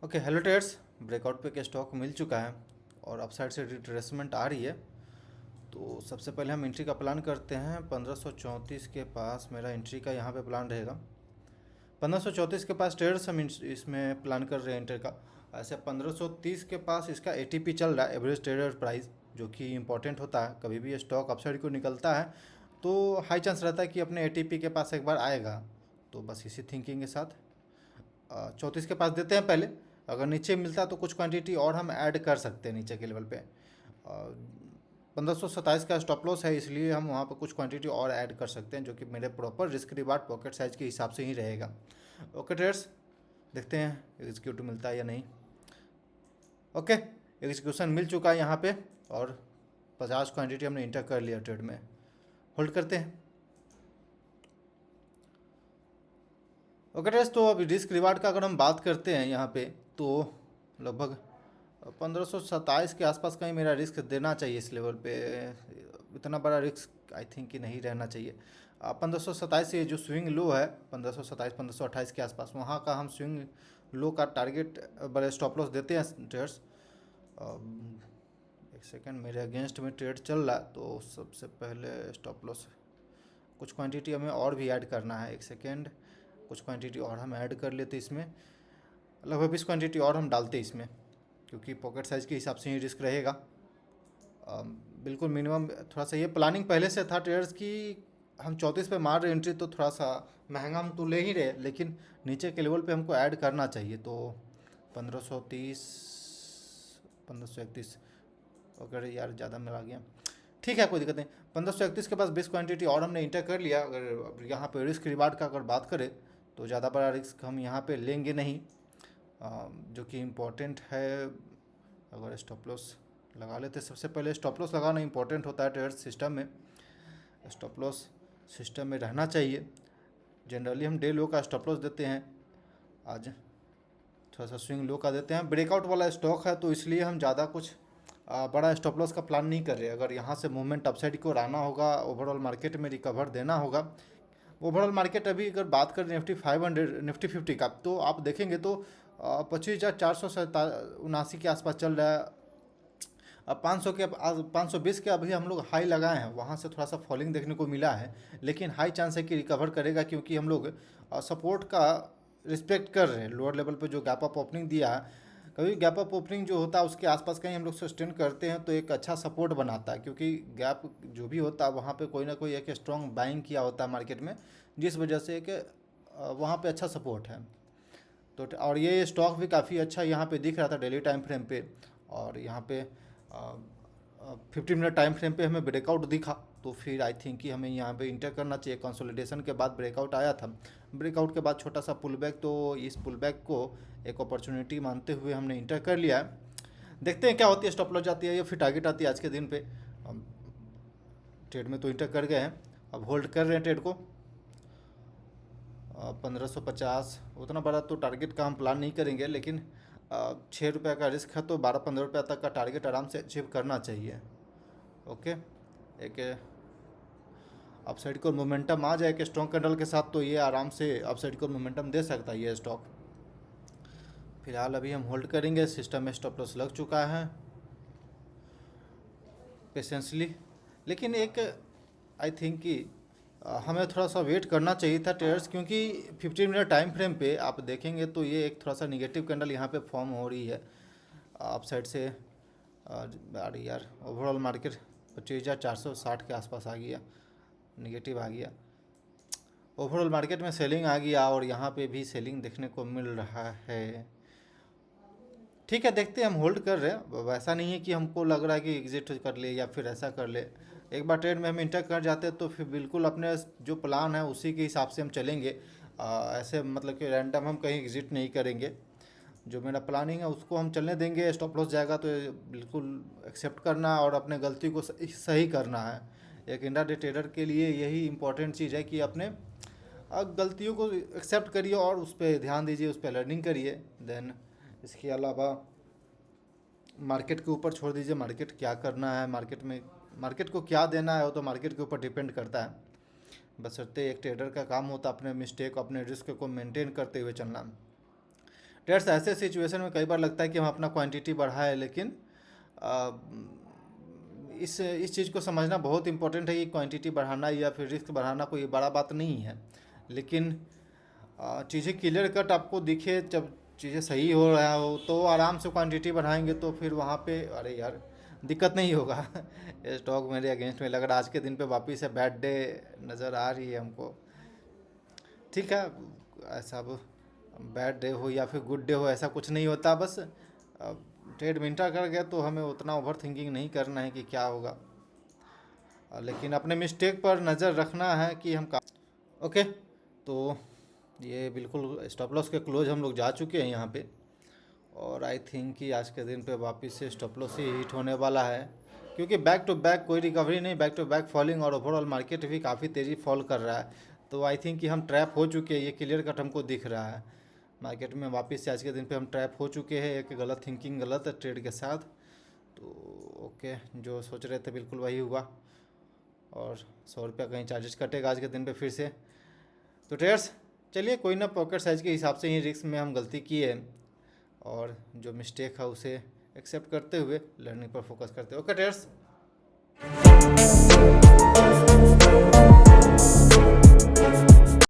Okay hello traders. Breakout पे के stock मिल चुका है और अपसाइड से रिट्रेसमेंट आ रही है। तो सबसे पहले हम एंट्री का प्लान करते हैं। 1534 के पास मेरा एंट्री का यहाँ पे प्लान रहेगा। 1534 के पास ट्रेडर्स हम इसमें प्लान कर रहे हैं एंट्री का। ऐसे 1530 के पास इसका एटीपी चल रहा है, एवरेज ट्रेडर प्राइस, जो कि इंपॉर्टेंट होता है। कभी भी ये स्टॉक अपसाइड को निकलता है तो हाई चांस रहता है कि अपने एटीपी के पास एक बार आएगा। तो बस इसी थिंकिंग के साथ 34 के पास देते हैं पहले। अगर नीचे मिलता है तो कुछ क्वांटिटी और हम ऐड कर सकते हैं नीचे के लेवल पे। 1527 का स्टॉप लॉस है, इसलिए हम वहाँ पर कुछ क्वांटिटी और ऐड कर सकते हैं, जो कि मेरे proper risk reward pocket size के हिसाब से ही रहेगा। ओके ट्रेडर्स, देखते हैं एग्जीक्यूटिव मिलता है या नहीं। ओके, एग्जीक्यूशन मिल चुका है यहाँ पे और 50 क्वांटिटी हमने इंटर कर लिया ट्रेड में। होल्ड करते हैं। ओके ट्रेडर्स, तो अभी रिस्क रिवार्ड का अगर हम बात करते हैं यहाँ पे, तो लगभग 1527 के आसपास का ही मेरा रिस्क देना चाहिए इस लेवल पे। इतना बड़ा रिस्क आई थिंक कि नहीं रहना चाहिए। 1527 से जो स्विंग लो है 1527 1528 के आसपास, वहाँ का हम स्विंग लो का टारगेट बड़े स्टॉप लॉस देते हैं ट्रेडर्स। एक सेकेंड, मेरे अगेंस्ट में ट्रेड चल रहा है तो सबसे पहले स्टॉप लॉस कुछ क्वांटिटी हमें और भी ऐड करना है। एक सेकेंड, कुछ क्वांटिटी और हम ऐड कर लेते इसमें, लगभग 20 क्वांटिटी और हम डालते इसमें, क्योंकि पॉकेट साइज़ के हिसाब से ही रिस्क रहेगा। बिल्कुल मिनिमम थोड़ा सा ये प्लानिंग पहले से था ट्रेडर्स की। हम 34 पे मार रहे एंट्री तो थोड़ा सा महंगा हम तो ले ही रहे, लेकिन नीचे के लेवल पे हमको ऐड करना चाहिए। तो 1530 1531 अगर यार ज़्यादा मिला गया, ठीक है कोई दिक्कत नहीं। 1531 के पास 20 क्वांटिटी और हमने इंटर कर लिया। अगर यहाँ पे रिस्क रिवार्ड का अगर बात करें तो ज़्यादा बड़ा रिस्क हम यहाँ पे लेंगे नहीं, जो कि इम्पोर्टेंट है। अगर स्टॉप लॉस लगा लेते, सबसे पहले स्टॉप लॉस लगाना इंपॉर्टेंट होता है ट्रेडर्स सिस्टम में। स्टॉप लॉस सिस्टम में रहना चाहिए। जनरली हम डे लो का स्टॉप लॉस देते हैं, आज थोड़ा सा स्विंग लो का देते हैं। ब्रेकआउट वाला स्टॉक है तो इसलिए हम ज़्यादा कुछ बड़ा स्टॉप लॉस का प्लान नहीं कर रहे। अगर यहाँ से मूवमेंट अपसाइड को आना होगा, ओवरऑल मार्केट में रिकवर देना होगा। ओवरऑल मार्केट अभी अगर बात करें निफ्टी 500 निफ्टी 50 का, तो आप देखेंगे तो 25,479 के आसपास चल रहा है। अब 500 के 520 के अभी हम लोग हाई लगाए हैं, वहाँ से थोड़ा सा फॉलिंग देखने को मिला है, लेकिन हाई चांस है कि रिकवर करेगा, क्योंकि हम लोग सपोर्ट का रिस्पेक्ट कर रहे हैं। लोअर लेवल पे जो गैप अप ओपनिंग दिया है, कभी गैप अप ओपनिंग जो होता है उसके आसपास कहीं हम लोग सस्टेन करते हैं तो एक अच्छा सपोर्ट बनाता है, क्योंकि गैप जो भी होता है वहाँ पे कोई ना कोई एक स्ट्रॉन्ग बाइंग किया होता है मार्केट में, जिस वजह से कि वहाँ पे अच्छा सपोर्ट है। तो और ये स्टॉक भी काफ़ी अच्छा यहाँ पे दिख रहा था डेली टाइम फ्रेम पे, और यहाँ पे 15 मिनट टाइम फ्रेम पे हमें ब्रेकआउट दिखा। तो फिर आई थिंक कि हमें यहाँ पे इंटर करना चाहिए। कंसोलिडेशन के बाद ब्रेकआउट आया था, ब्रेकआउट के बाद छोटा सा पुल बैक, तो इस पुल बैक को एक अपॉर्चुनिटी मानते हुए हमने इंटर कर लिया है। देखते हैं क्या होती है, स्टॉप लॉस जाती है या फिर टारगेट आती है आज के दिन पे। ट्रेड में तो इंटर कर गए हैं, अब होल्ड कर रहे हैं ट्रेड को। 1550 उतना बड़ा तो टारगेट का हम प्लान नहीं करेंगे, लेकिन 6 रुपये का रिस्क है तो 12-15 रुपये तक का टारगेट आराम से अचीव करना चाहिए। ओके, एक अपसाइड को मोमेंटम आ जाए कि स्ट्रॉन्ग कैंडल के साथ, तो ये आराम से अपसाइड को मोमेंटम दे सकता है ये स्टॉक। फिलहाल अभी हम होल्ड करेंगे। सिस्टम में स्टॉप लॉस लग चुका है पेशेंसली, लेकिन एक आई थिंक कि हमें थोड़ा सा वेट करना चाहिए था ट्रेडर्स, क्योंकि 15 मिनट टाइम फ्रेम पे आप देखेंगे तो ये एक थोड़ा सा निगेटिव कैंडल यहाँ पे फॉर्म हो रही है अपसाइड से। अरे यार, ओवरऑल मार्केट 25,460 के आसपास आ गया, निगेटिव आ गया। ओवरऑल मार्केट में सेलिंग आ गया और यहाँ पे भी सेलिंग देखने को मिल रहा है। ठीक है, देखते हैं, हम होल्ड कर रहे हैं। वैसा नहीं है कि हमको लग रहा है कि एग्जिट कर ले या फिर ऐसा कर ले। एक बार ट्रेड में हम इंटर कर जाते हैं तो फिर बिल्कुल अपने जो प्लान है उसी के हिसाब से हम चलेंगे। ऐसे मतलब कि रैंडम हम कहीं एग्जिट नहीं करेंगे। जो मेरा प्लानिंग है उसको हम चलने देंगे। स्टॉप लॉस जाएगा तो बिल्कुल एक्सेप्ट करना और अपने गलती को सही करना है। एक इंट्राडे ट्रेडर के लिए यही इंपॉर्टेंट चीज़ है कि अपने गलतियों को एक्सेप्ट करिए और उस पर ध्यान दीजिए, उस पर लर्निंग करिए। देन इसके अलावा मार्केट के ऊपर छोड़ दीजिए, मार्केट क्या करना है, मार्केट को क्या देना है वो तो मार्केट के ऊपर डिपेंड करता है। बशर्ते एक ट्रेडर का काम होता है अपने मिस्टेक, अपने रिस्क को मेंटेन करते हुए चलना। ट्रेड्स ऐसे सिचुएशन में कई बार लगता है कि हम अपना क्वांटिटी बढ़ाए, लेकिन आ, इस चीज़ को समझना बहुत इंपॉर्टेंट है कि क्वांटिटी बढ़ाना या फिर रिस्क बढ़ाना कोई बड़ा बात नहीं है। लेकिन चीज़ें क्लियर कट आपको दिखे, जब चीज़ें सही हो रहा हो तो आराम से क्वांटिटी बढ़ाएंगे, तो फिर वहाँ पे अरे यार दिक्कत नहीं होगा। ये स्टॉक मेरे अगेंस्ट में लग रहा है, आज के दिन पे वापिस से बैड डे नज़र आ रही है हमको। ठीक है, ऐसा अब बैड डे हो या फिर गुड डे हो ऐसा कुछ नहीं होता, बस ट्रेड मिनटा कर गया तो हमें उतना ओवर थिंकिंग नहीं करना है कि क्या होगा, लेकिन अपने मिस्टेक पर नज़र रखना है कि हम का। ओके, तो ये बिल्कुल स्टॉप लॉस के क्लोज हम लोग जा चुके हैं यहाँ पे, और आई थिंक कि आज के दिन पे वापस से स्टॉप लॉस ही हिट होने वाला है, क्योंकि बैक टू बैक कोई रिकवरी नहीं, बैक टू बैक फॉलिंग, और ओवरऑल मार्केट भी काफ़ी तेज़ी फॉल कर रहा है। तो आई थिंक कि हम ट्रैप हो चुके हैं, ये क्लियर कट हमको दिख रहा है मार्केट में। वापस से आज के दिन पे हम ट्रैप हो चुके हैं एक गलत थिंकिंग, गलत ट्रेड के साथ। तो ओके, जो सोच रहे थे बिल्कुल वही हुआ, और 100 रुपया कहीं चार्जेस कटेगा आज के दिन पे फिर से। तो ट्रेडर्स चलिए, कोई ना, पॉकेट साइज के हिसाब से ही रिस्क में हम गलती किए, और जो मिस्टेक है उसे एक्सेप्ट करते हुए लर्निंग पर फोकस करते हैं। Okay traders.